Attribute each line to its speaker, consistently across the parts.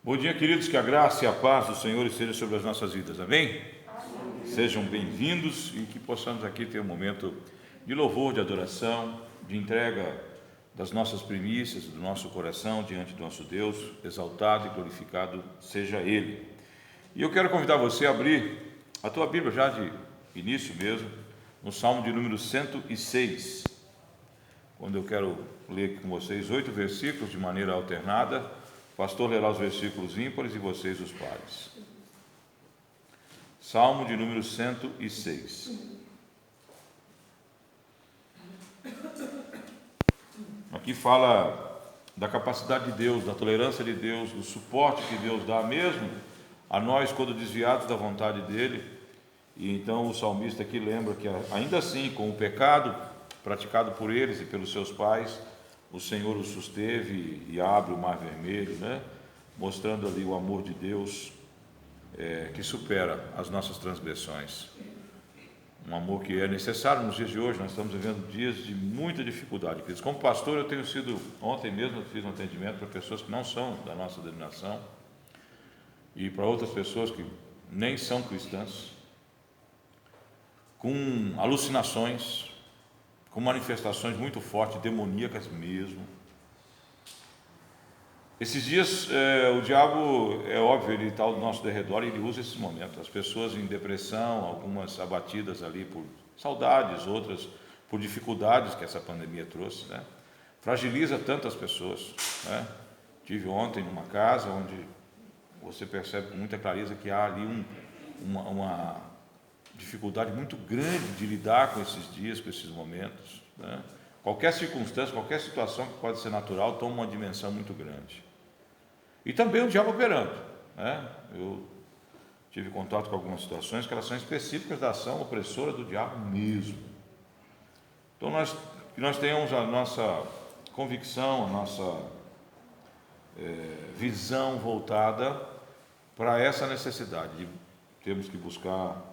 Speaker 1: Bom dia, queridos, que a graça e a paz do Senhor esteja sobre as nossas vidas, amém? Sejam bem-vindos e que possamos aqui ter um momento de louvor, de adoração, de entrega das nossas primícias, do nosso coração diante do nosso Deus, exaltado e glorificado seja Ele. E eu quero convidar você a abrir a tua Bíblia já de início mesmo, no Salmo de número 106, quando eu quero ler com vocês 8 versículos de maneira alternada. O pastor lerá os versículos ímpares e vocês os pares. Salmo de número 106. Aqui fala da capacidade de Deus, da tolerância de Deus, do suporte que Deus dá mesmo a nós quando desviados da vontade dEle. E então o salmista aqui lembra que ainda assim, com o pecado praticado por eles e pelos seus pais, o Senhor os susteve e abre o mar vermelho, né? Mostrando ali o amor de Deus que supera as nossas transgressões. Um amor que é necessário nos dias de hoje. Nós estamos vivendo dias de muita dificuldade. Como pastor, eu tenho sido, ontem mesmo eu fiz um atendimento para pessoas que não são da nossa denominação e para outras pessoas que nem são cristãs, com alucinações, com manifestações muito fortes, demoníacas mesmo. Esses dias o diabo, é óbvio, ele está ao nosso derredor e ele usa esses momentos. As pessoas em depressão, algumas abatidas ali por saudades, outras por dificuldades que essa pandemia trouxe, né? Fragiliza tantas pessoas, né? Tive ontem numa casa onde você percebe com muita clareza que há ali uma dificuldade muito grande de lidar com esses dias, com esses momentos, né? Qualquer circunstância, qualquer situação que pode ser natural toma uma dimensão muito grande. E também o diabo operando, né? Eu tive contato com algumas situações que elas são específicas da ação opressora do diabo mesmo. Então que nós tenhamos a nossa convicção, a nossa visão voltada para essa necessidade de termos que buscar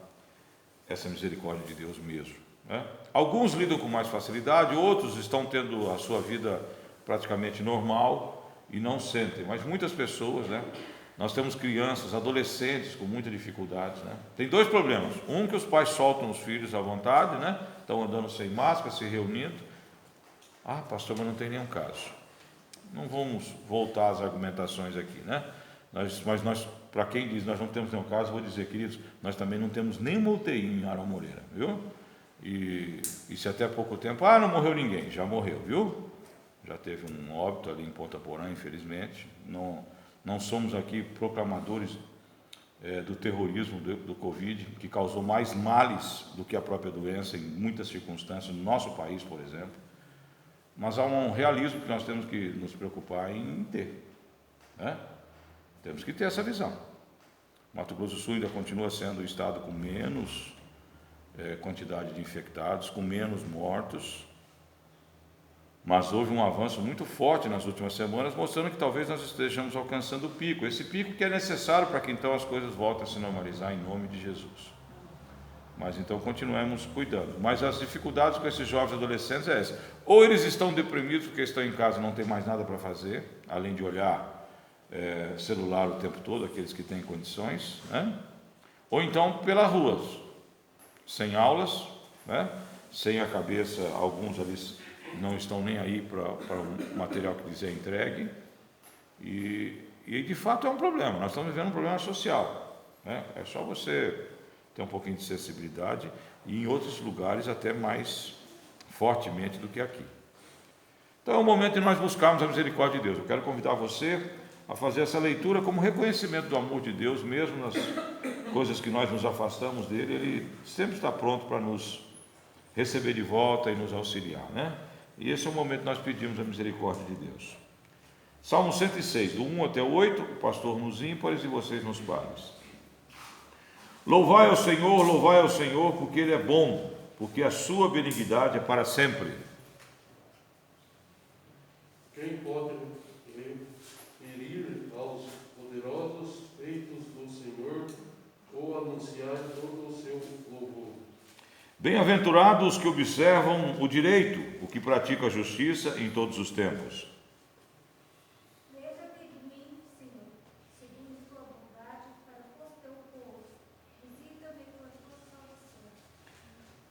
Speaker 1: essa misericórdia de Deus mesmo, né? Alguns lidam com mais facilidade, outros estão tendo a sua vida praticamente normal e não sentem, mas muitas pessoas, né? Nós temos crianças, adolescentes com muita dificuldade, né? Tem dois problemas: um, que os pais soltam os filhos à vontade, né? Estão andando sem máscara, se reunindo. Ah, pastor, mas não tem nenhum caso. Não vamos voltar às argumentações aqui, né? Mas nós, para quem diz nós não temos nenhum caso, vou dizer, queridos, nós também não temos nenhuma UTI em Arão Moreira, viu? E se até pouco tempo, não morreu ninguém, já morreu, viu? Já teve um óbito ali em Ponta Porã, infelizmente. Não somos aqui proclamadores do terrorismo do Covid, que causou mais males do que a própria doença em muitas circunstâncias, no nosso país, por exemplo. Mas há um realismo que nós temos que nos preocupar em ter, né? Temos que ter essa visão. Mato Grosso do Sul ainda continua sendo o estado com menos quantidade de infectados, com menos mortos, mas houve um avanço muito forte nas últimas semanas, mostrando que talvez nós estejamos alcançando o pico, esse pico que é necessário para que então as coisas voltem a se normalizar em nome de Jesus. Mas então continuemos cuidando. Mas as dificuldades com esses jovens adolescentes é essa: ou eles estão deprimidos porque estão em casa e não tem mais nada para fazer, além de olhar celular o tempo todo, aqueles que têm condições, né? Ou então pelas ruas, sem aulas, né? Sem a cabeça, alguns ali não estão nem aí para o material que lhes é entregue, e de fato é um problema. Nós estamos vivendo um problema social, né? É só você ter um pouquinho de sensibilidade, e em outros lugares até mais fortemente do que aqui. Então é o momento de nós buscarmos a misericórdia de Deus. Eu quero convidar você a fazer essa leitura como reconhecimento do amor de Deus, mesmo nas coisas que nós nos afastamos dele. Ele sempre está pronto para nos receber de volta e nos auxiliar, né? E esse é o momento que nós pedimos a misericórdia de Deus. Salmo 106, do 1 até o 8, o pastor nos ímpares e vocês nos pares. Louvai ao Senhor, porque Ele é bom, porque a sua benignidade é para sempre.
Speaker 2: Quem pode referir aos poderosos feitos do Senhor ou anunciar todo o seu louvor?
Speaker 1: Bem-aventurados os que observam o direito, o que pratica a justiça em todos os tempos.
Speaker 3: Lembra-te de mim, Senhor,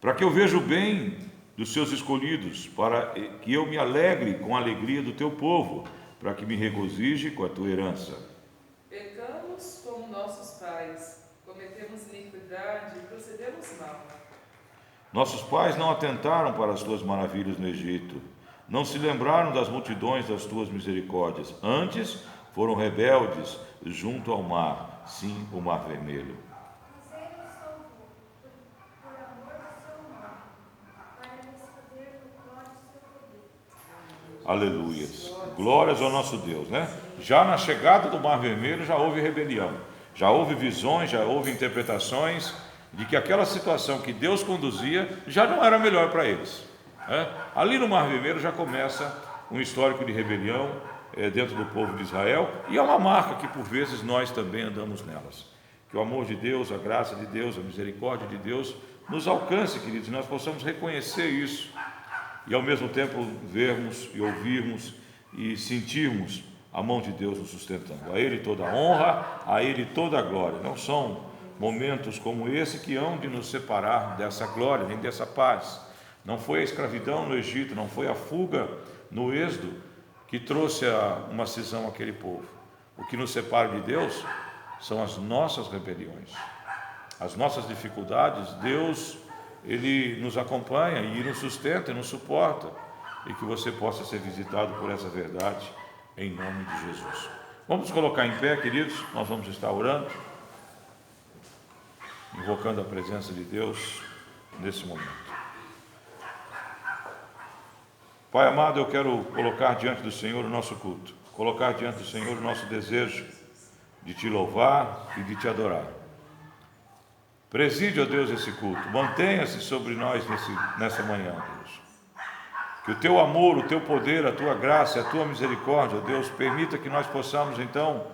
Speaker 1: para que eu veja o bem dos seus escolhidos, para que eu me alegre com a alegria do teu povo, para que me regozije com a tua herança.
Speaker 3: Pecamos como nossos pais, cometemos iniquidade e procedemos mal.
Speaker 1: Nossos pais não atentaram para as tuas maravilhas no Egito, não se lembraram das multidões das tuas misericórdias, antes foram rebeldes junto ao mar, sim, o mar vermelho. Aleluias, glórias ao nosso Deus, né? Já na chegada do Mar Vermelho já houve rebelião, já houve visões, já houve interpretações de que aquela situação que Deus conduzia já não era melhor para eles, né? Ali no Mar Vermelho já começa um histórico de rebelião dentro do povo de Israel, e é uma marca que por vezes nós também andamos nelas. Que o amor de Deus, a graça de Deus, a misericórdia de Deus nos alcance, queridos, e nós possamos reconhecer isso e ao mesmo tempo vermos e ouvirmos e sentirmos a mão de Deus nos sustentando. A Ele toda a honra, a Ele toda a glória. Não são momentos como esse que hão de nos separar dessa glória, nem dessa paz. Não foi a escravidão no Egito, não foi a fuga no Êxodo que trouxe uma cisão àquele povo. O que nos separa de Deus são as nossas rebeliões, as nossas dificuldades. Deus, Ele nos acompanha e nos sustenta e nos suporta, e que você possa ser visitado por essa verdade, em nome de Jesus. Vamos colocar em pé, queridos, nós vamos estar orando, invocando a presença de Deus nesse momento. Pai amado, eu quero colocar diante do Senhor o nosso culto, colocar diante do Senhor o nosso desejo de Te louvar e de Te adorar. Preside, ó Deus, esse culto, mantenha-se sobre nós nessa manhã, Deus. Que o Teu amor, o Teu poder, a Tua graça, a Tua misericórdia, ó Deus, permita que nós possamos então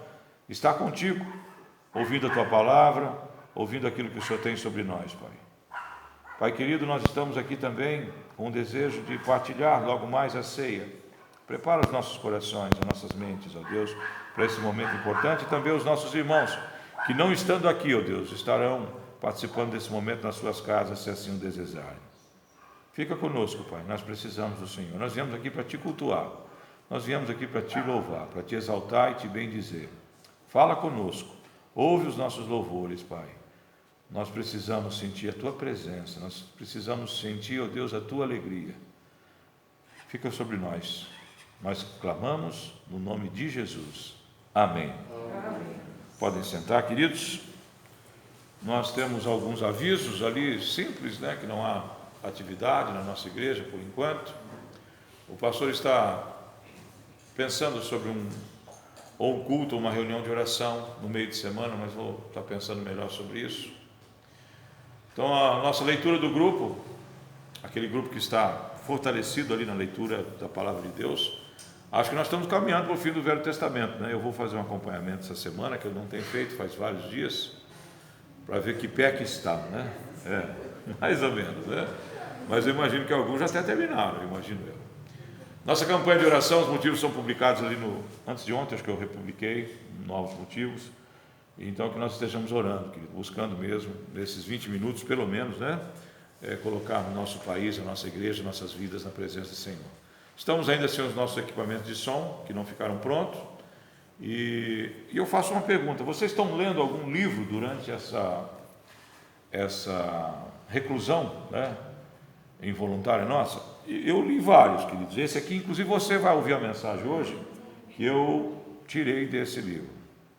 Speaker 1: estar contigo, ouvindo a Tua palavra, ouvindo aquilo que o Senhor tem sobre nós, Pai. Pai querido, nós estamos aqui também com o desejo de partilhar logo mais a ceia. Prepara os nossos corações, as nossas mentes, ó Deus, para esse momento importante, e também os nossos irmãos, que não estando aqui, ó Deus, estarão participando desse momento nas suas casas, se assim o desejarem. Fica conosco, Pai, nós precisamos do Senhor. Nós viemos aqui para Te cultuar, nós viemos aqui para Te louvar, para Te exaltar e Te bendizer. Fala conosco, ouve os nossos louvores, Pai. Nós precisamos sentir a Tua presença, nós precisamos sentir, ó Deus, a Tua alegria. Fica sobre nós. Nós clamamos no nome de Jesus. Amém.
Speaker 3: Amém.
Speaker 1: Podem sentar, queridos. Nós temos alguns avisos ali simples, né, que não há atividade na nossa igreja por enquanto. O pastor está pensando sobre um culto, uma reunião de oração no meio de semana, mas vou estar pensando melhor sobre isso. Então, a nossa leitura do grupo, aquele grupo que está fortalecido ali na leitura da palavra de Deus, acho que nós estamos caminhando para o fim do Velho Testamento, né? Eu vou fazer um acompanhamento essa semana, que eu não tenho feito faz vários dias, para ver que pé que está, né? Mais ou menos, né? Mas eu imagino que alguns já até terminaram, imagino eu. Nossa campanha de oração, os motivos são publicados ali antes de ontem, acho que eu republiquei novos motivos. Então, que nós estejamos orando, querido, buscando mesmo, nesses 20 minutos, pelo menos, né? Colocar o nosso país, a nossa igreja, nossas vidas na presença do Senhor. Estamos ainda sem os nossos equipamentos de som, que não ficaram prontos. E eu faço uma pergunta: vocês estão lendo algum livro durante essa reclusão, né, involuntária nossa? Eu li vários, queridos. Esse aqui, inclusive, você vai ouvir a mensagem hoje, que eu tirei desse livro,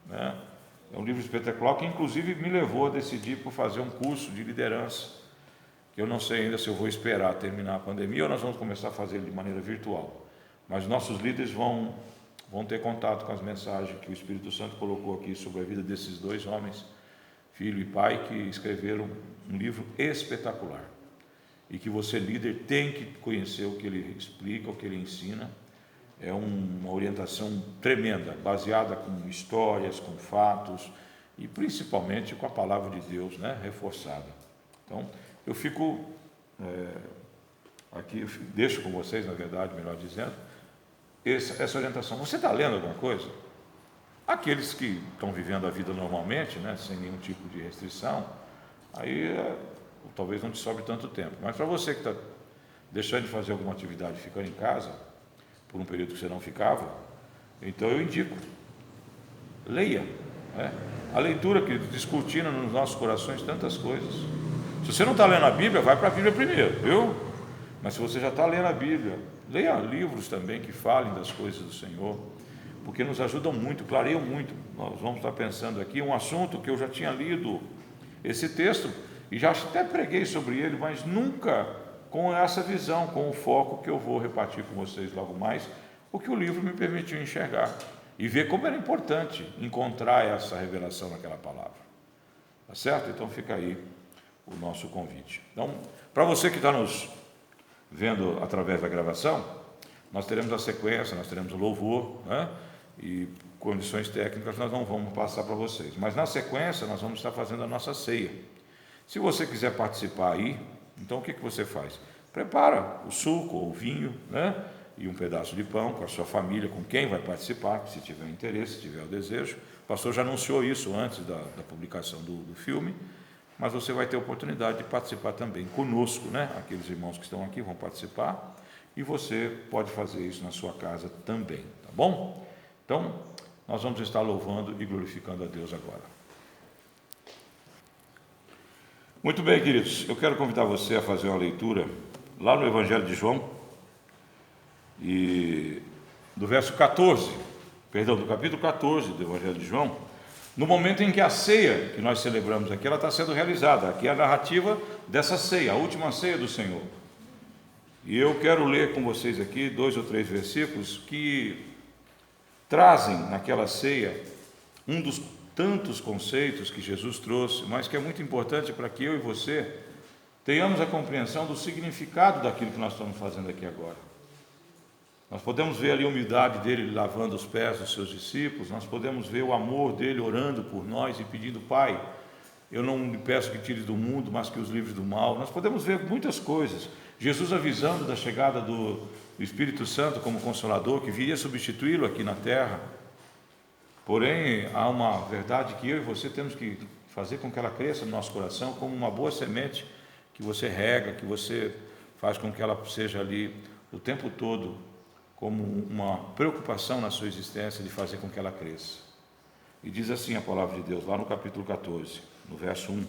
Speaker 1: né? É um livro espetacular que, inclusive, me levou a decidir por fazer um curso de liderança, que eu não sei ainda se eu vou esperar terminar a pandemia ou nós vamos começar a fazer ele de maneira virtual. Mas nossos líderes vão ter contato com as mensagens que o Espírito Santo colocou aqui sobre a vida desses dois homens, filho e pai, que escreveram um livro espetacular. E que você, líder, tem que conhecer o que ele explica, o que ele ensina. É uma orientação tremenda, baseada com histórias, com fatos e principalmente com a palavra de Deus, né, reforçada. Então, eu fico aqui, eu deixo com vocês, na verdade, melhor dizendo, essa orientação. Você está lendo alguma coisa? Aqueles que estão vivendo a vida normalmente, né, sem nenhum tipo de restrição, aí ou talvez não te sobre tanto tempo. Mas para você que está deixando de fazer alguma atividade, ficando em casa, por um período que você não ficava, então eu indico, leia. A leitura que descortina nos nossos corações tantas coisas. Se você não está lendo a Bíblia, vai para a Bíblia primeiro, viu? Mas se você já está lendo a Bíblia, leia livros também que falem das coisas do Senhor, porque nos ajudam muito, clareiam muito. Nós vamos estar pensando aqui um assunto que eu já tinha lido esse texto e já até preguei sobre ele, mas nunca com essa visão, com o foco que eu vou repartir com vocês logo mais, o que o livro me permitiu enxergar e ver como era importante encontrar essa revelação naquela palavra. Tá certo? Então fica aí o nosso convite. Então, para você que está nos vendo através da gravação, nós teremos a sequência, nós teremos o louvor, e condições técnicas nós não vamos passar para vocês. Mas na sequência nós vamos estar fazendo a nossa ceia. Se você quiser participar aí, então o que você faz? Prepara o suco ou o vinho, e um pedaço de pão com a sua família, com quem vai participar, se tiver interesse, se tiver o desejo. O pastor já anunciou isso antes da publicação do filme, mas você vai ter a oportunidade de participar também conosco, Aqueles irmãos que estão aqui vão participar, e você pode fazer isso na sua casa também, tá bom? Então, nós vamos estar louvando e glorificando a Deus agora. Muito bem, queridos, eu quero convidar você a fazer uma leitura lá no Evangelho de João, e do verso 14, do capítulo 14 do Evangelho de João, no momento em que a ceia que nós celebramos aqui, ela está sendo realizada. Aqui é a narrativa dessa ceia, a última ceia do Senhor. E eu quero ler com vocês aqui 2 ou 3 versículos que trazem naquela ceia um dos tantos conceitos que Jesus trouxe, mas que é muito importante para que eu e você tenhamos a compreensão do significado daquilo que nós estamos fazendo aqui agora. Nós podemos ver ali a humildade dele lavando os pés dos seus discípulos, nós podemos ver o amor dele orando por nós e pedindo: Pai, eu não lhe peço que tire do mundo, mas que os livre do mal. Nós podemos ver muitas coisas. Jesus avisando da chegada do Espírito Santo como Consolador, que viria substituí-lo aqui na terra. Porém, há uma verdade que eu e você temos que fazer com que ela cresça no nosso coração como uma boa semente que você rega, que você faz com que ela seja ali o tempo todo como uma preocupação na sua existência de fazer com que ela cresça. E diz assim a palavra de Deus, lá no capítulo 14, no verso 1.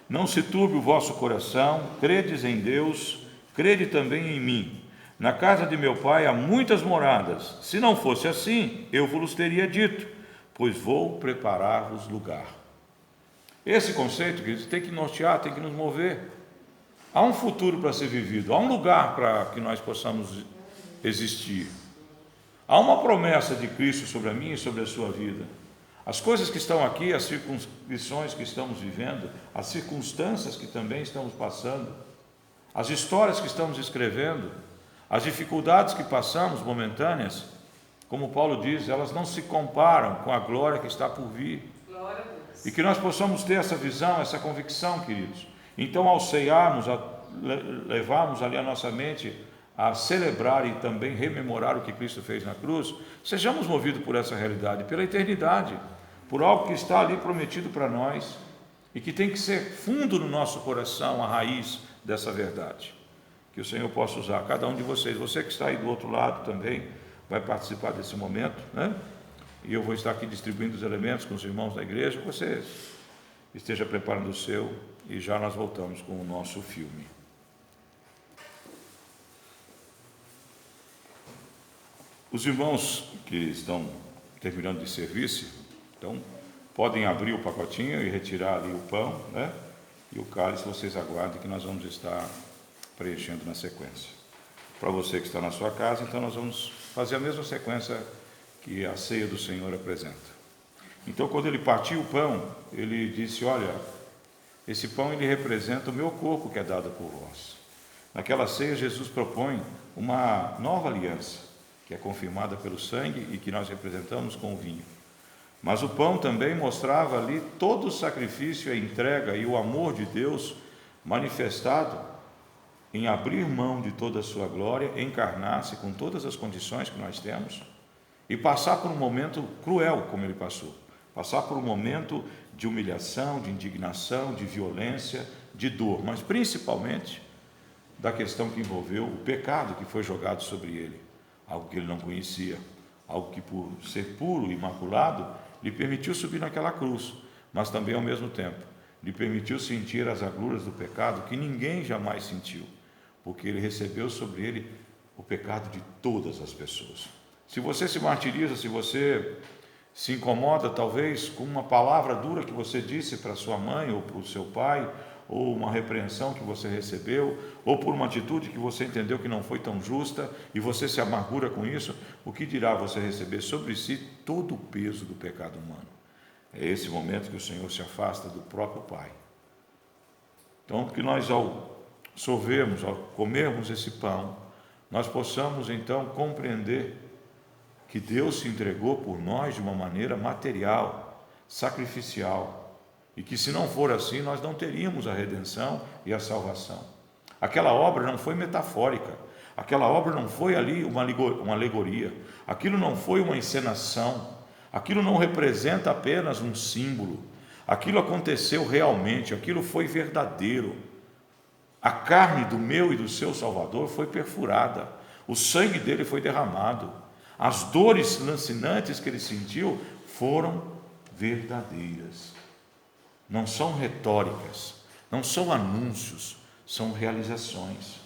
Speaker 1: Não se turbe o vosso coração, credes em Deus, crede também em mim. Na casa de meu pai há muitas moradas. Se não fosse assim, eu vos teria dito, pois vou preparar-vos lugar. Esse conceito, queridos, tem que nortear, tem que nos mover. Há um futuro para ser vivido, há um lugar para que nós possamos existir. Há uma promessa de Cristo sobre a minha e sobre a sua vida. As coisas que estão aqui, as circunscrições que estamos vivendo, as circunstâncias que também estamos passando, as histórias que estamos escrevendo, as dificuldades que passamos momentâneas, como Paulo diz, elas não se comparam com a glória que está por vir.
Speaker 3: Glória a Deus.
Speaker 1: E que nós possamos ter essa visão, essa convicção, queridos. Então, ao ceiarmos, levarmos ali a nossa mente a celebrar e também rememorar o que Cristo fez na cruz, sejamos movidos por essa realidade, pela eternidade, por algo que está ali prometido para nós e que tem que ser fundo no nosso coração, a raiz dessa verdade. Que o Senhor possa usar cada um de vocês. Você que está aí do outro lado também vai participar desse momento, E eu vou estar aqui distribuindo os elementos com os irmãos da igreja. Você esteja preparando o seu e já nós voltamos com o nosso filme. Os irmãos que estão terminando de servir-se, então, podem abrir o pacotinho e retirar ali o pão, E o cálice vocês aguardem que nós vamos estar preenchendo na sequência. Para você que está na sua casa, então nós vamos fazer a mesma sequência que a ceia do Senhor apresenta. Então, quando ele partiu o pão, ele disse: olha, esse pão ele representa o meu corpo que é dado por vós. Naquela ceia, Jesus propõe uma nova aliança, que é confirmada pelo sangue e que nós representamos com o vinho. Mas o pão também mostrava ali todo o sacrifício, a entrega e o amor de Deus manifestado em abrir mão de toda a sua glória, encarnar-se com todas as condições que nós temos e passar por um momento cruel como ele passou, passar por um momento de humilhação, de indignação, de violência, de dor, mas principalmente da questão que envolveu o pecado que foi jogado sobre ele, algo que ele não conhecia, algo que por ser puro, imaculado, lhe permitiu subir naquela cruz, mas também ao mesmo tempo lhe permitiu sentir as agruras do pecado que ninguém jamais sentiu, porque ele recebeu sobre ele o pecado de todas as pessoas. Se você se martiriza, se você se incomoda talvez com uma palavra dura que você disse para sua mãe ou para o seu pai, ou uma repreensão que você recebeu, ou por uma atitude que você entendeu que não foi tão justa, e você se amargura com isso, o que dirá você receber sobre si todo o peso do pecado humano? É esse momento que o Senhor se afasta do próprio Pai. Então, que nós ao sorvermos, ao comermos esse pão, nós possamos então compreender que Deus se entregou por nós de uma maneira material, sacrificial, e que se não for assim, nós não teríamos a redenção e a salvação. Aquela obra não foi metafórica, aquela obra não foi ali uma alegoria, aquilo não foi uma encenação, aquilo não representa apenas um símbolo, aquilo aconteceu realmente, aquilo foi verdadeiro. A carne do meu e do seu Salvador foi perfurada, o sangue dele foi derramado, as dores lancinantes que ele sentiu foram verdadeiras. Não são retóricas, não são anúncios, são realizações.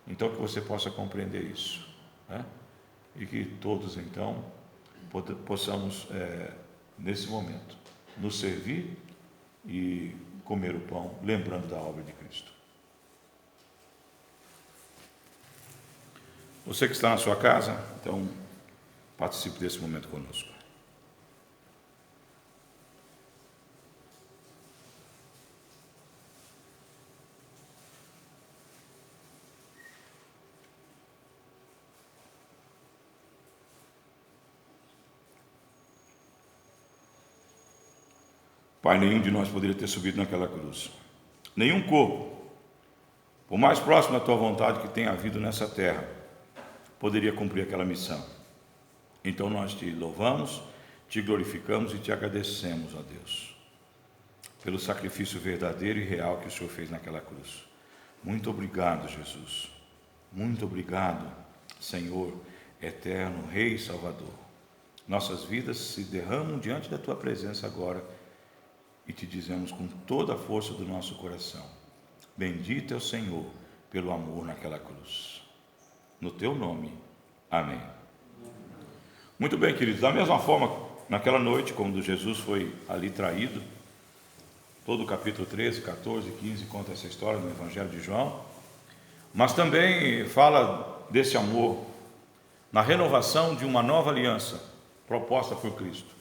Speaker 1: Então que você possa compreender isso, né? E que todos então possamos nesse momento nos servir e comer o pão, lembrando da obra de Cristo. Você que está na sua casa, então participe desse momento conosco. Pai, nenhum de nós poderia ter subido naquela cruz. Nenhum corpo, por mais próximo da tua vontade que tenha havido nessa terra, poderia cumprir aquela missão. Então nós te louvamos, te glorificamos e te agradecemos, ó Deus, pelo sacrifício verdadeiro e real que o Senhor fez naquela cruz. Muito obrigado, Jesus. Muito obrigado, Senhor, eterno Rei e Salvador. Nossas vidas se derramam diante da tua presença agora e te dizemos com toda a força do nosso coração: bendito é o Senhor pelo amor naquela cruz. No teu nome, amém. Muito bem, queridos, da mesma forma, naquela noite, quando Jesus foi ali traído, todo o capítulo 13, 14, 15 conta essa história no Evangelho de João, mas também fala desse amor na renovação de uma nova aliança proposta por Cristo.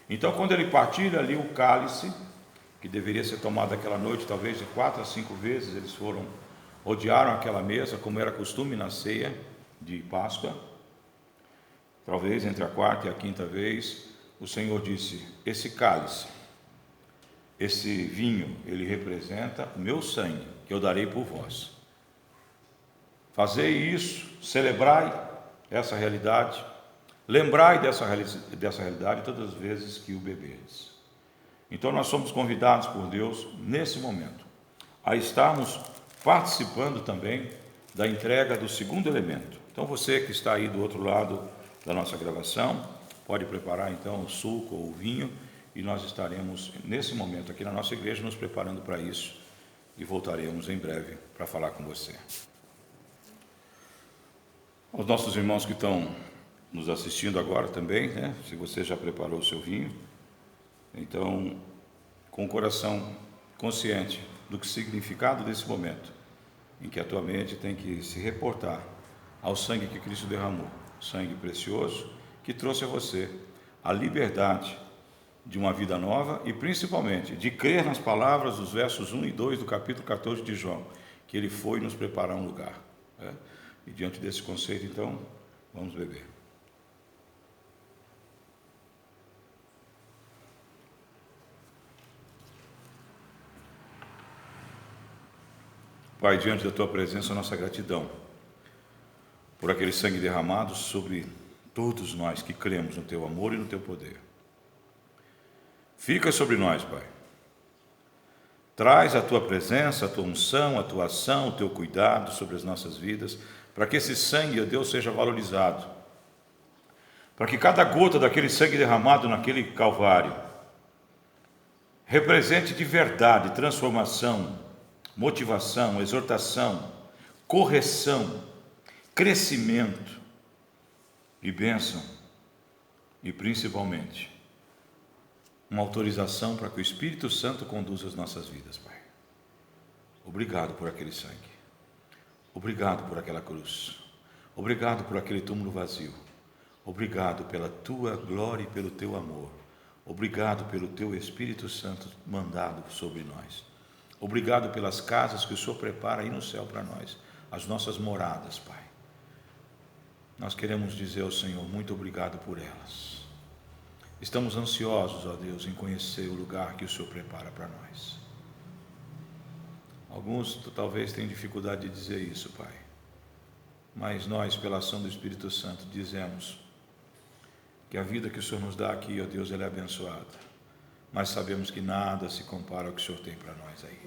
Speaker 1: Então, quando ele partilha ali o cálice, que deveria ser tomado aquela noite, talvez de 4 a 5 vezes, eles rodearam aquela mesa, como era costume na ceia de Páscoa. Talvez entre a 4ª e a 5ª vez, o Senhor disse: esse cálice, esse vinho, ele representa o meu sangue, que eu darei por vós. Fazei isso, celebrai essa realidade, lembrai dessa realidade todas as vezes que o beberes. Então nós somos convidados por Deus, nesse momento, a estarmos participando também da entrega do segundo elemento. Então você que está aí do outro lado da nossa gravação, pode preparar então o suco ou o vinho, e nós estaremos nesse momento aqui na nossa igreja nos preparando para isso, e voltaremos em breve para falar com você. Aos nossos irmãos que estão nos assistindo agora também, né? Se você já preparou o seu vinho, então, com o coração consciente do que significado desse momento, em que a tua mente tem que se reportar ao sangue que Cristo derramou, sangue precioso que trouxe a você a liberdade de uma vida nova e principalmente de crer nas palavras dos versos 1 e 2 do capítulo 14 de João, que ele foi nos preparar um lugar, né? E diante desse conceito, então, vamos beber. Pai, diante da tua presença, nossa gratidão por aquele sangue derramado sobre todos nós que cremos no teu amor e no teu poder. Fica sobre nós, Pai. Traz a Tua presença, a Tua unção, a Tua ação, o Teu cuidado sobre as nossas vidas, para que esse sangue, ó Deus, seja valorizado. Para que cada gota daquele sangue derramado naquele Calvário represente de verdade transformação, motivação, exortação, correção, crescimento e bênção, e principalmente uma autorização para que o Espírito Santo conduza as nossas vidas, Pai. Obrigado por aquele sangue, obrigado por aquela cruz, obrigado por aquele túmulo vazio, obrigado pela Tua glória e pelo Teu amor, obrigado pelo Teu Espírito Santo mandado sobre nós, obrigado pelas casas que o Senhor prepara aí no céu para nós, as nossas moradas, Pai. Nós queremos dizer ao Senhor, muito obrigado por elas. Estamos ansiosos, ó Deus, em conhecer o lugar que o Senhor prepara para nós. Alguns talvez tenham dificuldade de dizer isso, Pai, mas nós, pela ação do Espírito Santo, dizemos que a vida que o Senhor nos dá aqui, ó Deus, ela é abençoada, mas sabemos que nada se compara ao que o Senhor tem para nós aí.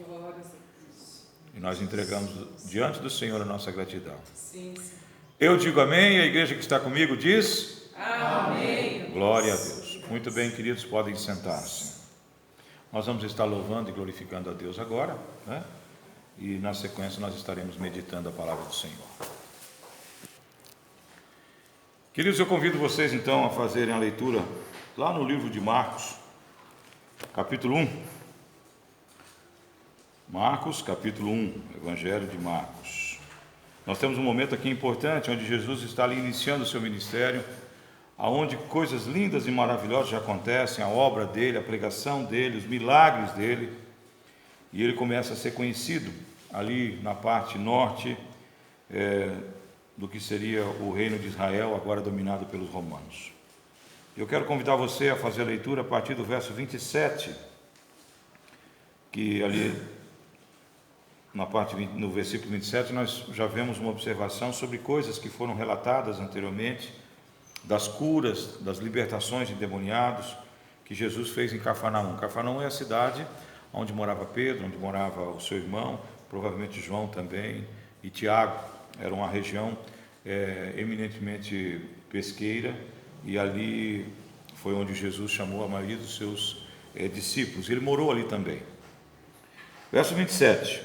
Speaker 1: E nós entregamos diante do Senhor a nossa gratidão.
Speaker 3: Sim, sim.
Speaker 1: Eu digo amém, e a igreja que está comigo diz
Speaker 3: Amém.
Speaker 1: Glória a Deus. Muito bem, queridos, podem sentar-se. Nós vamos estar louvando e glorificando a Deus agora, né? E na sequência nós estaremos meditando a palavra do Senhor. Queridos, eu convido vocês então a fazerem a leitura lá no livro de Marcos, capítulo 1. Marcos, capítulo 1, Evangelho de Marcos. Nós temos um momento aqui importante, onde Jesus está ali iniciando o seu ministério, aonde coisas lindas e maravilhosas já acontecem, a obra dele, a pregação dele, os milagres dele, e ele começa a ser conhecido ali na parte norte do que seria o reino de Israel, agora dominado pelos romanos. Eu quero convidar você a fazer a leitura a partir do verso 27, que ali no versículo 27 nós já vemos uma observação sobre coisas que foram relatadas anteriormente, das curas, das libertações de endemoniados que Jesus fez em Cafarnaum. Cafarnaum é a cidade onde morava Pedro, onde morava o seu irmão, provavelmente João também, e Tiago. Era uma região eminentemente pesqueira, e ali foi onde Jesus chamou a maioria dos seus discípulos. Ele morou ali também. Verso 27,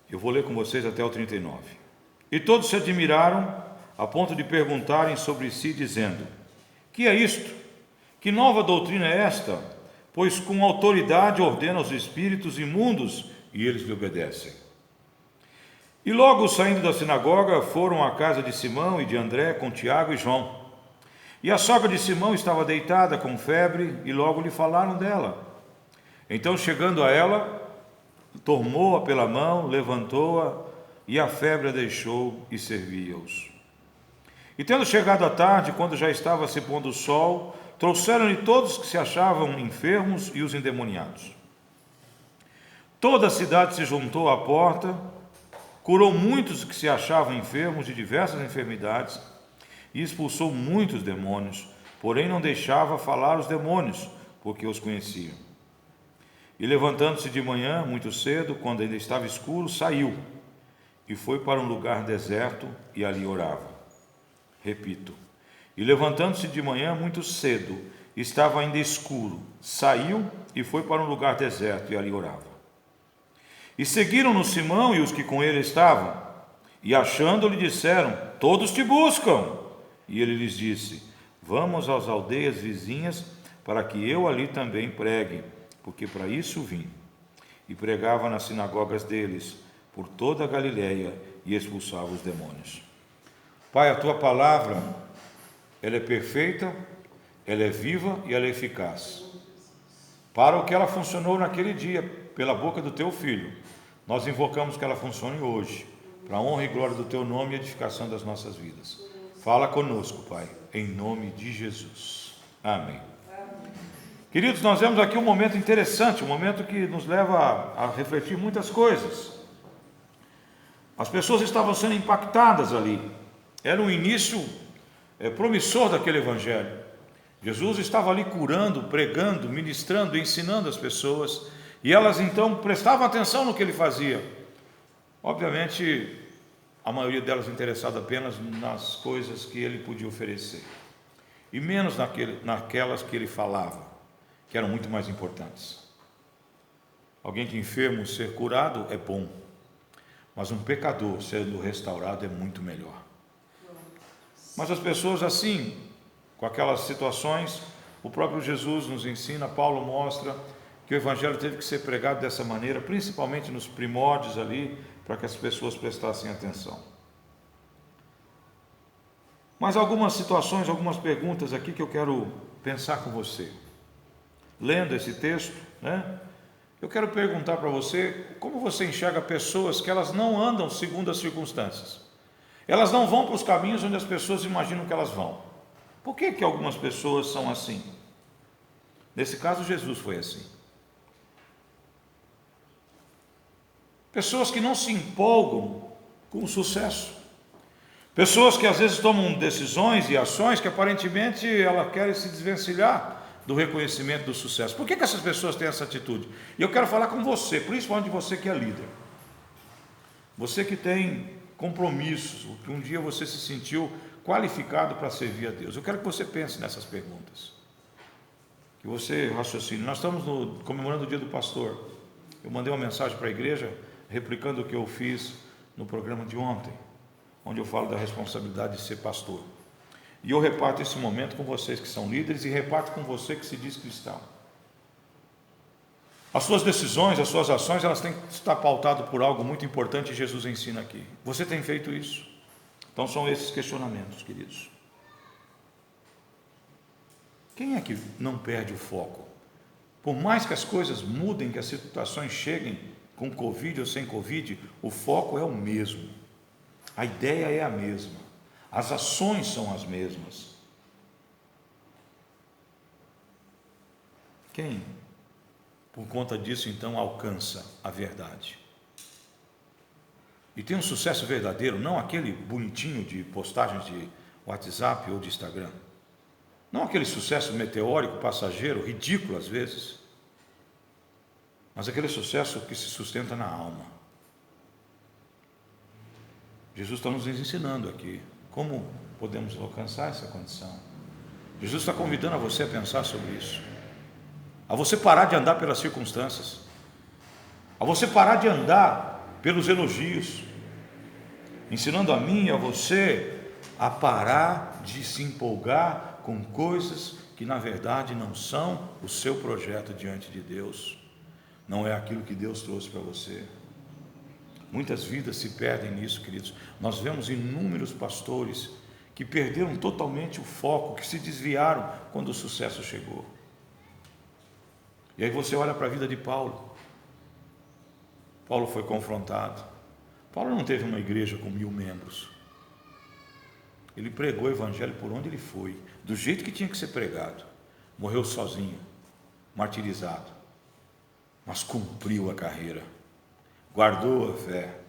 Speaker 1: eu vou ler com vocês até o 39. E todos se admiraram a ponto de perguntarem sobre si, dizendo: que é isto? Que nova doutrina é esta? Pois com autoridade ordena aos espíritos imundos, e eles lhe obedecem. E logo saindo da sinagoga, foram à casa de Simão e de André, com Tiago e João. E a sogra de Simão estava deitada com febre, e logo lhe falaram dela. Então, chegando a ela, tomou-a pela mão, levantou-a, e a febre a deixou, e servia-os. E tendo chegado a tarde, quando já estava se pondo o sol, trouxeram-lhe todos que se achavam enfermos e os endemoniados. Toda a cidade se juntou à porta, curou muitos que se achavam enfermos de diversas enfermidades e expulsou muitos demônios, porém não deixava falar os demônios, porque os conheciam. E levantando-se de manhã, muito cedo, quando ainda estava escuro, saiu e foi para um lugar deserto e ali orava. Repito, e levantando-se de manhã muito cedo, estava ainda escuro, saiu e foi para um lugar deserto e ali orava. E seguiram-no Simão e os que com ele estavam, e achando-lhe disseram: todos te buscam. E ele lhes disse: vamos às aldeias vizinhas, para que eu ali também pregue, porque para isso vim. E pregava nas sinagogas deles, por toda a Galileia, e expulsava os demônios. Pai, a Tua palavra, ela é perfeita, ela é viva e ela é eficaz. Para o que ela funcionou naquele dia, pela boca do Teu Filho, nós invocamos que ela funcione hoje, para a honra e glória do Teu nome e edificação das nossas vidas. Fala conosco, Pai, em nome de Jesus. Amém. Queridos, nós vemos aqui um momento interessante, um momento que nos leva a refletir muitas coisas. As pessoas estavam sendo impactadas ali. Era um início promissor daquele evangelho. Jesus estava ali curando, pregando, ministrando, ensinando as pessoas, e elas então prestavam atenção no que ele fazia. Obviamente, a maioria delas interessada apenas nas coisas que ele podia oferecer, e menos naquelas que ele falava, que eram muito mais importantes. Alguém que enfermo ser curado é bom, mas um pecador sendo restaurado é muito melhor. Mas as pessoas assim, com aquelas situações, o próprio Jesus nos ensina, Paulo mostra que o Evangelho teve que ser pregado dessa maneira, principalmente nos primórdios ali, para que as pessoas prestassem atenção. Mas algumas situações, algumas perguntas aqui que eu quero pensar com você. Lendo esse texto, eu quero perguntar para você, como você enxerga pessoas que elas não andam segundo as circunstâncias? Elas não vão para os caminhos onde as pessoas imaginam que elas vão. Por que algumas pessoas são assim? Nesse caso, Jesus foi assim. Pessoas que não se empolgam com o sucesso. Pessoas que às vezes tomam decisões e ações que aparentemente elas querem se desvencilhar do reconhecimento do sucesso. Por que essas pessoas têm essa atitude? E eu quero falar com você, principalmente você que é líder. Você que tem compromissos, que um dia você se sentiu qualificado para servir a Deus. Eu quero que você pense nessas perguntas, que você raciocine. Nós estamos comemorando o dia do pastor. Eu mandei uma mensagem para a igreja, replicando o que eu fiz no programa de ontem, onde eu falo da responsabilidade de ser pastor. E eu reparto esse momento com vocês que são líderes e reparto com você que se diz cristão. As suas decisões, as suas ações, elas têm que estar pautadas por algo muito importante, e Jesus ensina aqui. Você tem feito isso? Então são esses questionamentos, queridos. Quem é que não perde o foco? Por mais que as coisas mudem, que as situações cheguem, com Covid ou sem Covid, o foco é o mesmo. A ideia é a mesma. As ações são as mesmas. Quem, por conta disso, então, alcança a verdade? E tem um sucesso verdadeiro, não aquele bonitinho de postagens de WhatsApp ou de Instagram. Não aquele sucesso meteórico, passageiro, ridículo às vezes. Mas aquele sucesso que se sustenta na alma. Jesus está nos ensinando aqui como podemos alcançar essa condição. Jesus está convidando a você a pensar sobre isso, a você parar de andar pelas circunstâncias, a você parar de andar pelos elogios, ensinando a mim e a você a parar de se empolgar com coisas que na verdade não são o seu projeto diante de Deus, não é aquilo que Deus trouxe para você. Muitas vidas se perdem nisso, queridos. Nós vemos inúmeros pastores que perderam totalmente o foco, que se desviaram quando o sucesso chegou. E aí você olha para a vida de Paulo. Paulo foi confrontado. Paulo não teve uma igreja com 1000 membros. Ele pregou o evangelho por onde ele foi, do jeito que tinha que ser pregado. Morreu sozinho, martirizado, mas cumpriu a carreira, guardou a fé,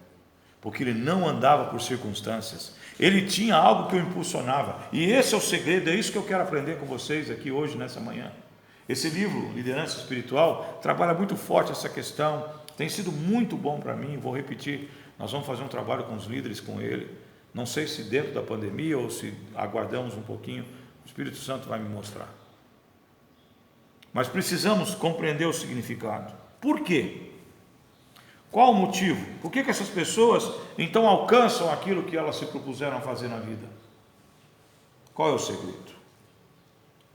Speaker 1: porque ele não andava por circunstâncias, ele tinha algo que o impulsionava, e esse é o segredo, é isso que eu quero aprender com vocês aqui hoje, nessa manhã. Esse livro, Liderança Espiritual, trabalha muito forte essa questão, tem sido muito bom para mim, vou repetir, nós vamos fazer um trabalho com os líderes com ele, não sei se dentro da pandemia ou se aguardamos um pouquinho, o Espírito Santo vai me mostrar. Mas precisamos compreender o significado. Por quê? Qual o motivo? Por que essas pessoas então alcançam aquilo que elas se propuseram a fazer na vida? Qual é o segredo?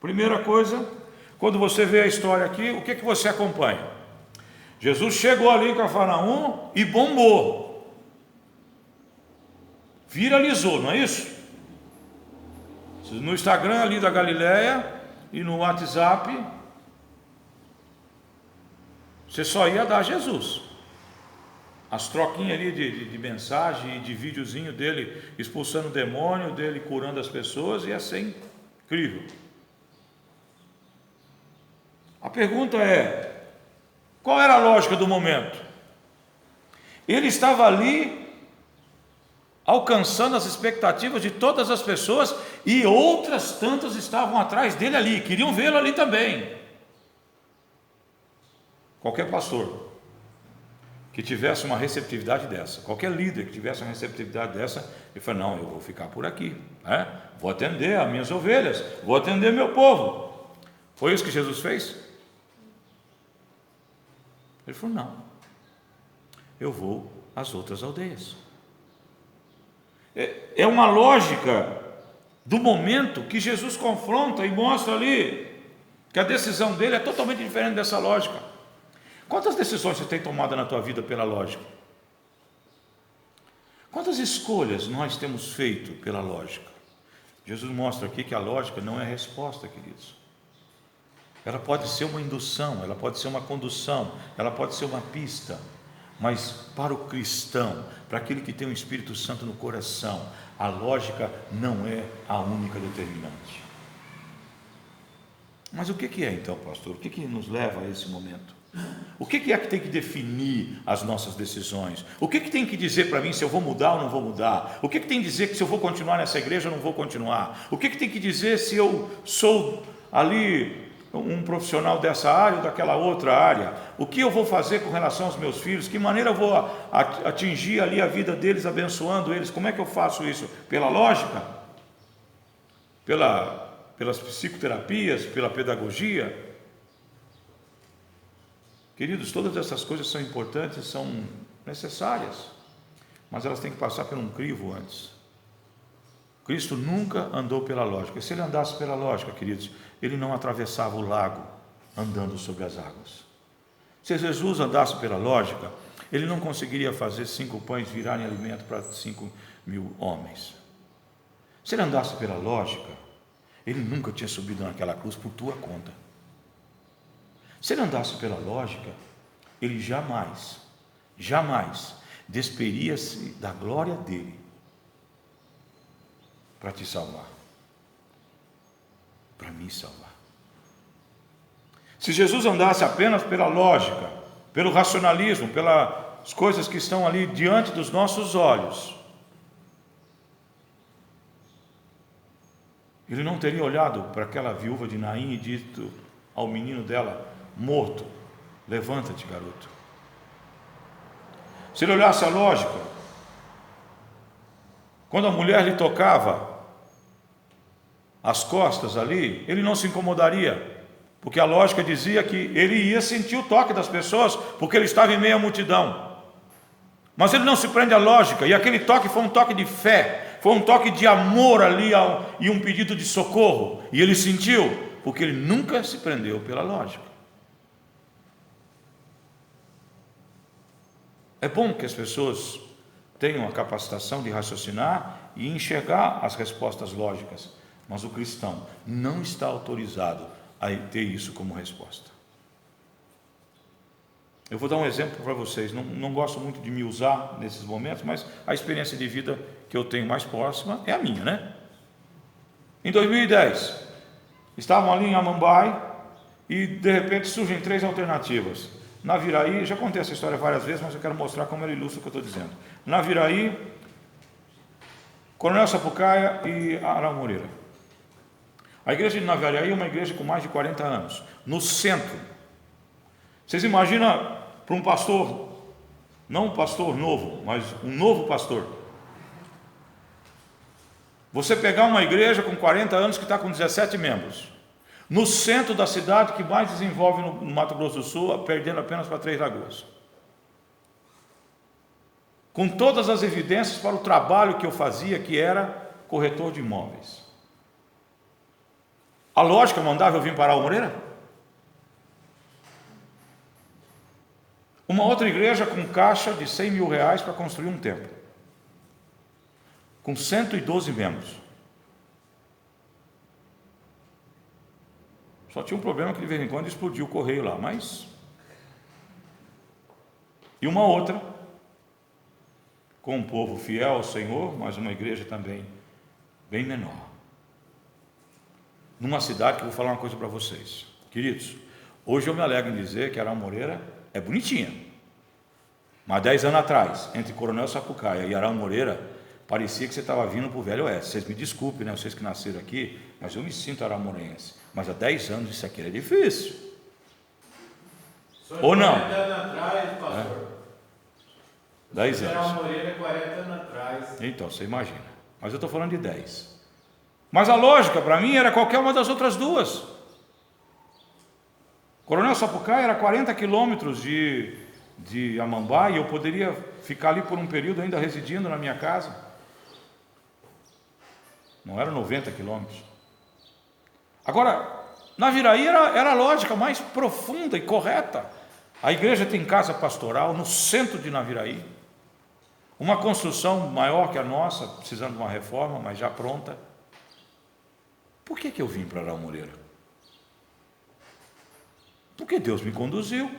Speaker 1: Primeira coisa, quando você vê a história aqui, o que você acompanha? Jesus chegou ali em Cafarnaum e bombou. Viralizou, não é isso? No Instagram ali da Galileia e no WhatsApp, você só ia dar Jesus. As troquinhas ali de mensagem e de videozinho dele expulsando o demônio, dele curando as pessoas, ia ser incrível. A pergunta é, qual era a lógica do momento? Ele estava ali alcançando as expectativas de todas as pessoas e outras tantas estavam atrás dele ali, queriam vê-lo ali também. Qualquer pastor que tivesse uma receptividade dessa, qualquer líder que tivesse uma receptividade dessa, ele falou: não, eu vou ficar por aqui, vou atender as minhas ovelhas, vou atender meu povo. Foi isso que Jesus fez? Ele falou: não, eu vou às outras aldeias. É uma lógica do momento que Jesus confronta e mostra ali que a decisão dele é totalmente diferente dessa lógica. Quantas decisões você tem tomado na tua vida pela lógica? Quantas escolhas nós temos feito pela lógica? Jesus mostra aqui que a lógica não é a resposta, queridos. Ela pode ser uma indução, ela pode ser uma condução, ela pode ser uma pista, mas para o cristão, para aquele que tem o Espírito Santo no coração, a lógica não é a única determinante. Mas o que é então, pastor? O que nos leva a esse momento? O que é que tem que definir as nossas decisões? O que tem que dizer para mim se eu vou mudar ou não vou mudar? O que tem que dizer que se eu vou continuar nessa igreja ou não vou continuar? O que tem que dizer se eu sou ali um profissional dessa área ou daquela outra área? O que eu vou fazer com relação aos meus filhos? Que maneira eu vou atingir ali a vida deles, abençoando eles? Como é que eu faço isso? Pela lógica? Pelas psicoterapias? Pela pedagogia? Queridos, todas essas coisas são importantes, são necessárias, mas elas têm que passar por um crivo antes. Cristo nunca andou pela lógica. E se ele andasse pela lógica, queridos, ele não atravessava o lago andando sobre as águas. Se Jesus andasse pela lógica, ele não conseguiria fazer 5 pães virarem alimento para 5.000 homens. Se ele andasse pela lógica, ele nunca tinha subido naquela cruz por tua conta. Se ele andasse pela lógica, ele jamais desperia-se da glória dele para te salvar, para me salvar. Se Jesus andasse apenas pela lógica, pelo racionalismo, pelas coisas que estão ali diante dos nossos olhos, ele não teria olhado para aquela viúva de Naim e dito ao menino dela, morto: levanta-te, garoto. Se ele olhasse a lógica, quando a mulher lhe tocava as costas ali, ele não se incomodaria, porque a lógica dizia que ele ia sentir o toque das pessoas, porque ele estava em meio à multidão. Mas ele não se prende à lógica, e aquele toque foi um toque de fé, foi um toque de amor ali e um pedido de socorro, e ele sentiu, porque ele nunca se prendeu pela lógica. É bom que as pessoas tenham a capacitação de raciocinar e enxergar as respostas lógicas, mas o cristão não está autorizado a ter isso como resposta. Eu vou dar um exemplo para vocês, não gosto muito de me usar nesses momentos, mas a experiência de vida que eu tenho mais próxima é a minha, né? Em 2010, estavam ali em Amambai e de repente surgem 3 alternativas. Naviraí, já contei essa história várias vezes, mas eu quero mostrar como ela ilustra o que eu estou dizendo. Naviraí, Coronel Sapucaia e Arão Moreira. A igreja de Naviraí é uma igreja com mais de 40 anos, no centro. Vocês imaginam para um pastor, não um pastor novo, mas um novo pastor, você pegar uma igreja com 40 anos que está com 17 membros, no centro da cidade que mais desenvolve no Mato Grosso do Sul, perdendo apenas para 3 Lagoas. Com todas as evidências para o trabalho que eu fazia, que era corretor de imóveis. A lógica mandava eu vir para Arão Moreira? Uma outra igreja com caixa de 100 mil reais para construir um templo, com 112 membros. Só tinha um problema que de vez em quando explodiu o correio lá, mas... E uma outra, com um povo fiel ao Senhor, mas uma igreja também bem menor. Numa cidade que eu vou falar uma coisa para vocês. Queridos, hoje eu me alegro em dizer que Arão Moreira é bonitinha. Mas 10 anos atrás, entre Coronel Sapucaia e Arão Moreira, parecia que você estava vindo para o Velho Oeste. Vocês me desculpem, né? Vocês que nasceram aqui, mas eu me sinto aramorense. Mas há 10 anos isso aqui era difícil. Ou não?
Speaker 4: 40 anos atrás, pastor.
Speaker 1: 10 anos.
Speaker 4: Aramoreira é 40 anos atrás.
Speaker 1: Então, você imagina. Mas eu estou falando de 10. Mas a lógica para mim era qualquer uma das outras duas. Coronel Sapucaí era 40 quilômetros de Amambá e eu poderia ficar ali por um período ainda residindo na minha casa. Não eram 90 quilômetros. Agora, Naviraí era a lógica mais profunda e correta. A igreja tem casa pastoral no centro de Naviraí. Uma construção maior que a nossa, precisando de uma reforma, mas já pronta. Por que eu vim para Aramoreira? Porque Deus me conduziu.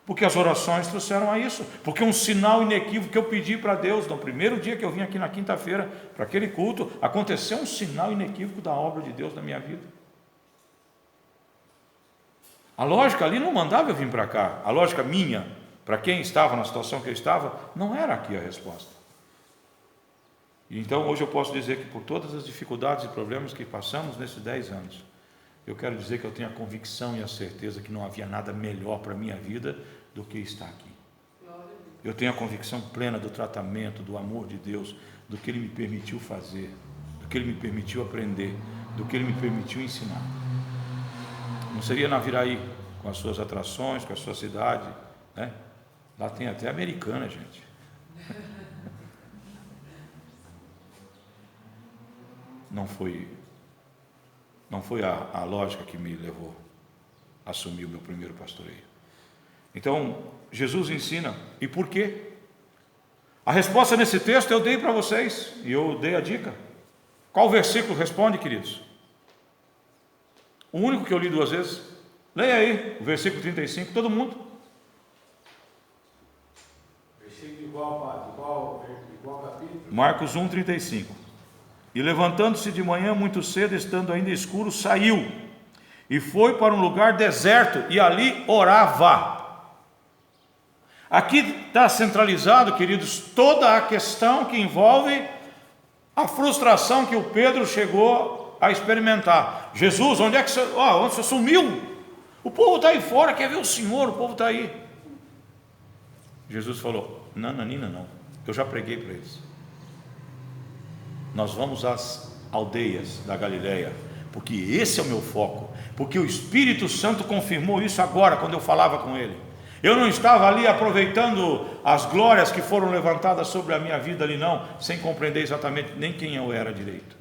Speaker 1: Porque as orações trouxeram a isso. Porque um sinal inequívoco que eu pedi para Deus, no primeiro dia que eu vim aqui na quinta-feira, para aquele culto, aconteceu um sinal inequívoco da obra de Deus na minha vida. A lógica ali não mandava eu vir para cá. A lógica minha, para quem estava na situação que eu estava, não era aqui a resposta. Então hoje eu posso dizer que por todas as dificuldades e problemas que passamos nesses 10 anos, eu quero dizer que eu tenho a convicção e a certeza que não havia nada melhor para a minha vida do que estar aqui. Eu tenho a convicção plena do tratamento, do amor de Deus, do que Ele me permitiu fazer, do que Ele me permitiu aprender, do que Ele me permitiu ensinar. Não seria Naviraí, com as suas atrações, com a sua cidade, né? Lá tem até Americana, gente. Não foi a lógica que me levou a assumir o meu primeiro pastoreio. Então, Jesus ensina. E por quê? A resposta nesse texto eu dei para vocês, e eu dei a dica. Qual versículo responde, queridos? O único que eu li 2 vezes. Leia aí, o versículo 35, todo mundo.
Speaker 4: Versículo igual capítulo?
Speaker 1: Marcos 1, 35. E levantando-se de manhã muito cedo, estando ainda escuro, saiu e foi para um lugar deserto e ali orava. Aqui está centralizado, queridos, toda a questão que envolve a frustração que o Pedro chegou a experimentar. Jesus, onde é que onde você sumiu? O povo está aí fora, quer ver o Senhor, o povo está aí. Jesus falou, nananina não, eu já preguei para eles. Nós vamos às aldeias da Galileia, porque esse é o meu foco, porque o Espírito Santo confirmou isso agora, quando eu falava com ele. Eu não estava ali aproveitando as glórias que foram levantadas sobre a minha vida ali não, sem compreender exatamente nem quem eu era direito.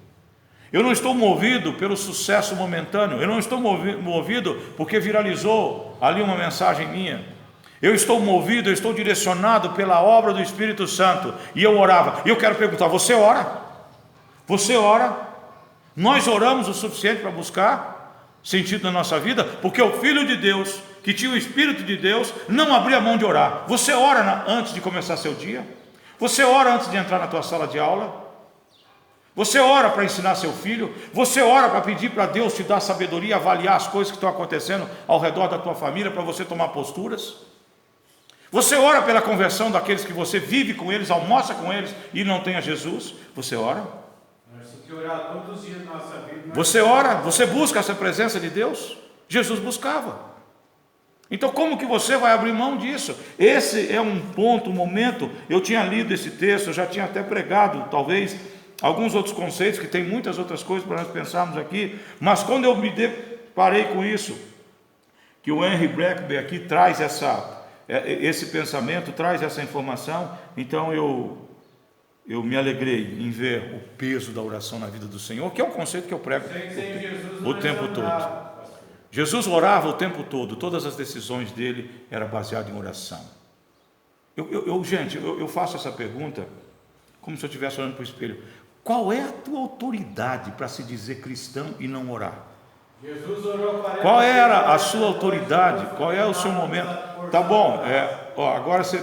Speaker 1: Eu não estou movido pelo sucesso momentâneo, eu não estou movido porque viralizou ali uma mensagem minha. Eu estou movido, eu estou direcionado pela obra do Espírito Santo. E eu orava, e eu quero perguntar, você ora? Você ora? Nós oramos o suficiente para buscar sentido na nossa vida? Porque o Filho de Deus, que tinha o Espírito de Deus, não abria mão de orar. Você ora antes de começar seu dia? Você ora antes de entrar na tua sala de aula? Você ora para ensinar seu filho? Você ora para pedir para Deus te dar sabedoria, avaliar as coisas que estão acontecendo ao redor da tua família, para você tomar posturas? Você ora pela conversão daqueles que você vive com eles, almoça com eles e não tem a Jesus? Você ora?
Speaker 4: Orar todos os dias da nossa vida.
Speaker 1: Você ora? Você busca essa presença de Deus? Jesus buscava. Então como que você vai abrir mão disso? Esse é um ponto, um momento. Eu tinha lido esse texto, eu já tinha até pregado talvez alguns outros conceitos, que tem muitas outras coisas para nós pensarmos aqui, mas quando eu me deparei com isso, que o Henry Blackberry aqui traz esse pensamento, traz essa informação, então eu me alegrei em ver o peso da oração na vida do Senhor, que é um conceito que eu prego o tempo todo. Jesus orava o tempo todo, todas as decisões dele eram baseadas em oração. Gente, eu faço essa pergunta como se eu estivesse olhando para o espelho. Qual é a tua autoridade para se dizer cristão e não orar?
Speaker 4: Jesus orou 40
Speaker 1: Qual era a sua autoridade? Qual é o seu momento? Tá bom, agora você...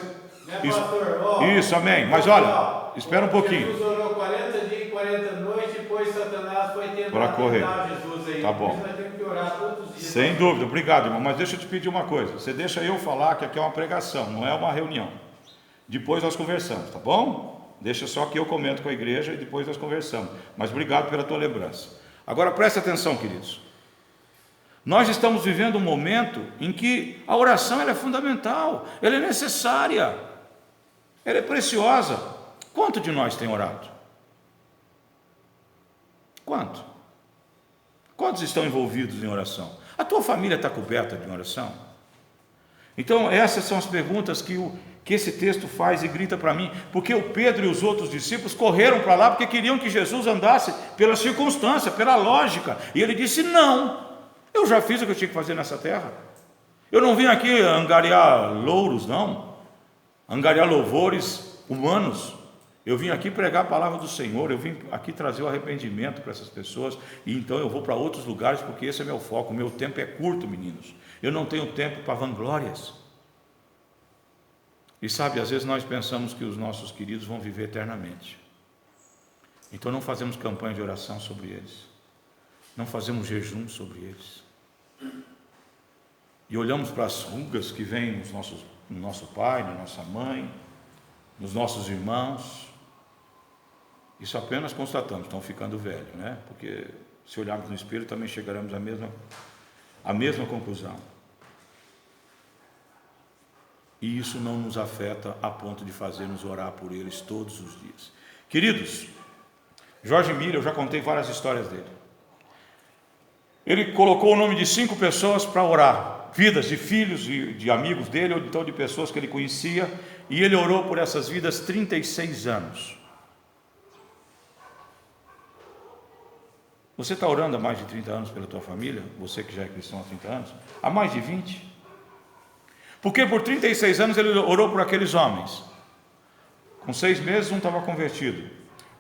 Speaker 1: Isso, amém. Mas olha, espera um pouquinho.
Speaker 4: Jesus orou 40 dias e 40 noites, depois Satanás foi tentar
Speaker 1: correr.
Speaker 4: Jesus aí.
Speaker 1: Tá bom.
Speaker 4: Nós temos que orar todos os dias.
Speaker 1: Sem dúvida, obrigado, irmão. Mas deixa eu te pedir uma coisa. Você deixa eu falar que aqui é uma pregação, não é uma reunião. Depois nós conversamos, tá bom? Deixa só que eu comento com a igreja e depois nós conversamos. Mas obrigado pela tua lembrança. Agora preste atenção, queridos. Nós estamos vivendo um momento em que a oração ela é fundamental, ela é necessária, ela é preciosa. Quanto de nós tem orado? Quanto? Quantos estão envolvidos em oração? A tua família está coberta de oração? Então essas são as perguntas que esse texto faz e grita para mim, porque o Pedro e os outros discípulos correram para lá porque queriam que Jesus andasse pela circunstância, pela lógica, e ele disse: não, eu já fiz o que eu tinha que fazer nessa terra, eu não vim aqui angariar louros, não, angariar louvores humanos, eu vim aqui pregar a palavra do Senhor, eu vim aqui trazer o arrependimento para essas pessoas, e então eu vou para outros lugares, porque esse é meu foco, o meu tempo é curto, meninos, eu não tenho tempo para vanglórias. E sabe, às vezes nós pensamos que os nossos queridos vão viver eternamente. Então não fazemos campanha de oração sobre eles. Não fazemos jejum sobre eles. E olhamos para as rugas que vêm no nosso pai, na nossa mãe, nos nossos irmãos. Isso apenas constatamos, estão ficando velhos, né? Porque se olharmos no espelho também chegaremos à mesma conclusão. E isso não nos afeta a ponto de fazer-nos orar por eles todos os dias. Queridos, George Miller, eu já contei várias histórias dele. Ele colocou o nome de 5 pessoas para orar, vidas de filhos, de amigos dele, ou então de pessoas que ele conhecia, e ele orou por essas vidas 36 anos. Você está orando há mais de 30 anos pela tua família? Você que já é cristão há 30 anos? Há mais de 20? Porque por 36 anos ele orou por aqueles homens. Com 6 meses um estava convertido.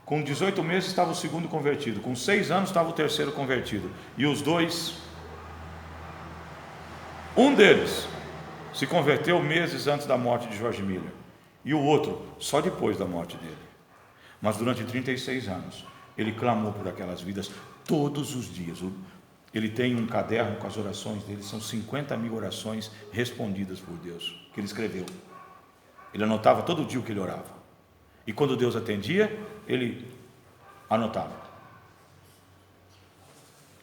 Speaker 1: Com 18 meses estava o segundo convertido. Com 6 anos estava o terceiro convertido. E os dois, um deles se converteu meses antes da morte de George Miller. E o outro só depois da morte dele. Mas durante 36 anos ele clamou por aquelas vidas todos os dias. Ele tem um caderno com as orações dele, são 50.000 orações respondidas por Deus, que ele escreveu. Ele anotava todo dia o que ele orava. E quando Deus atendia, ele anotava.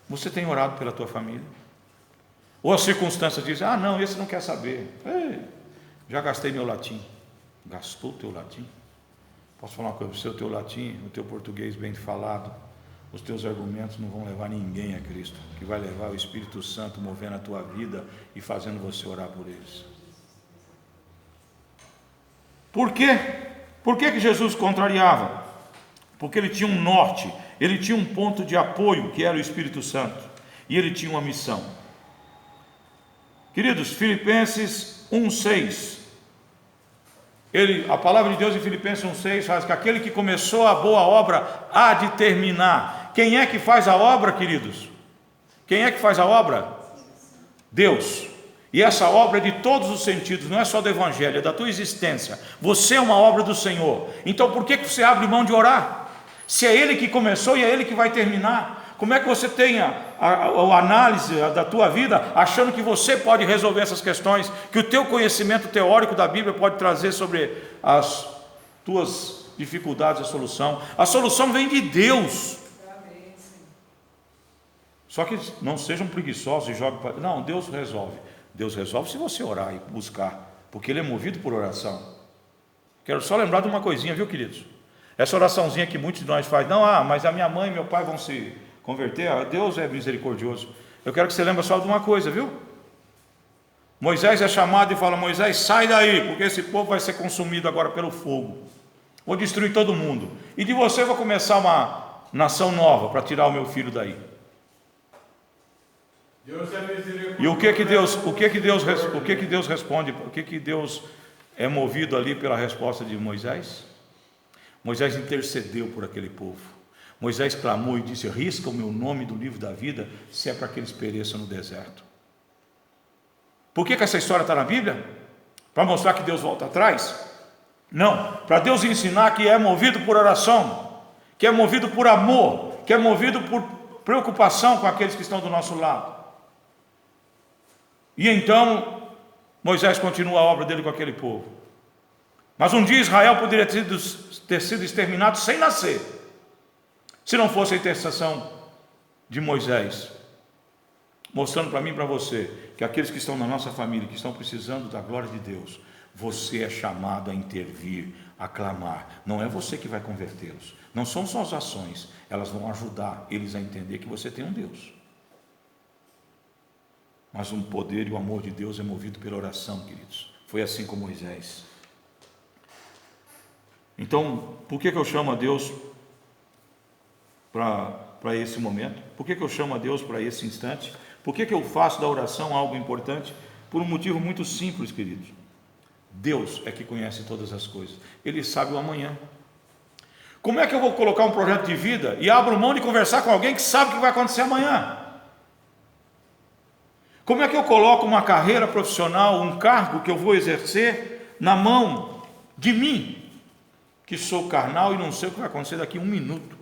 Speaker 1: Você tem orado pela tua família? Ou as circunstâncias dizem: ah não, esse não quer saber. Ei, já gastei meu latim. Gastou o teu latim? Posso falar uma coisa para você? O teu latim, o teu português bem falado, os teus argumentos não vão levar ninguém a Cristo. O que vai levar é o Espírito Santo movendo a tua vida e fazendo você orar por eles. Por quê? Por que Jesus contrariava? Porque ele tinha um norte, ele tinha um ponto de apoio, que era o Espírito Santo, e ele tinha uma missão. Queridos, Filipenses 1,6, a palavra de Deus em Filipenses 1,6 faz que aquele que começou a boa obra há de terminar. Quem é que faz a obra, queridos? Quem é que faz a obra? Deus. E essa obra é de todos os sentidos, não é só do Evangelho, é da tua existência. Você é uma obra do Senhor. Então por que você abre mão de orar? Se é Ele que começou e é Ele que vai terminar, como é que você tem a análise da tua vida, achando que você pode resolver essas questões, que o teu conhecimento teórico da Bíblia pode trazer sobre as tuas dificuldades a solução? A solução vem de Deus. Só que não sejam preguiçosos e joguem para... Não, Deus resolve. Deus resolve se você orar e buscar, porque Ele é movido por oração. Quero só lembrar de uma coisinha, viu, queridos? Essa oraçãozinha que muitos de nós fazem: não, mas a minha mãe e meu pai vão se converter. Deus é misericordioso. Eu quero que você lembre só de uma coisa, viu? Moisés é chamado e fala: Moisés, sai daí, porque esse povo vai ser consumido agora pelo fogo. Vou destruir todo mundo. E de você eu vou começar uma nação nova para tirar o meu filho daí. E o que Deus responde? O que Deus é movido ali pela resposta de Moisés? Moisés intercedeu por aquele povo. Moisés clamou e disse: risca o meu nome do livro da vida, se é para que eles pereçam no deserto. Por que essa história está na Bíblia? Para mostrar que Deus volta atrás? Não, para Deus ensinar que é movido por oração, que é movido por amor, que é movido por preocupação com aqueles que estão do nosso lado. E então Moisés continua a obra dele com aquele povo. Mas um dia Israel poderia ter sido exterminado sem nascer, se não fosse a intercessão de Moisés, mostrando para mim e para você, que aqueles que estão na nossa família, que estão precisando da glória de Deus, você é chamado a intervir, a clamar. Não é você que vai convertê-los, não são só as ações, elas vão ajudar eles a entender que você tem um Deus. Mas o poder e o amor de Deus é movido pela oração, queridos. Foi assim com Moisés. Então, por que eu chamo a Deus para esse momento? Por que eu chamo a Deus para esse instante? Por que eu faço da oração algo importante? Por um motivo muito simples, queridos. Deus é que conhece todas as coisas. Ele sabe o amanhã. Como é que eu vou colocar um projeto de vida e abro mão de conversar com alguém que sabe o que vai acontecer amanhã? Como é que eu coloco uma carreira profissional, um cargo que eu vou exercer na mão de mim, que sou carnal e não sei o que vai acontecer daqui a um minuto?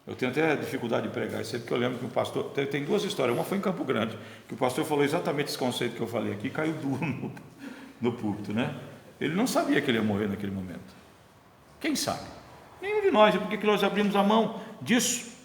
Speaker 1: Eu tenho até dificuldade de pregar isso aí, porque eu lembro que o pastor, tem duas histórias, uma foi em Campo Grande, que o pastor falou exatamente esse conceito que eu falei aqui, caiu duro no púlpito, né? Ele não sabia que ele ia morrer naquele momento. Quem sabe? Nenhum de nós, e por que nós abrimos a mão disso?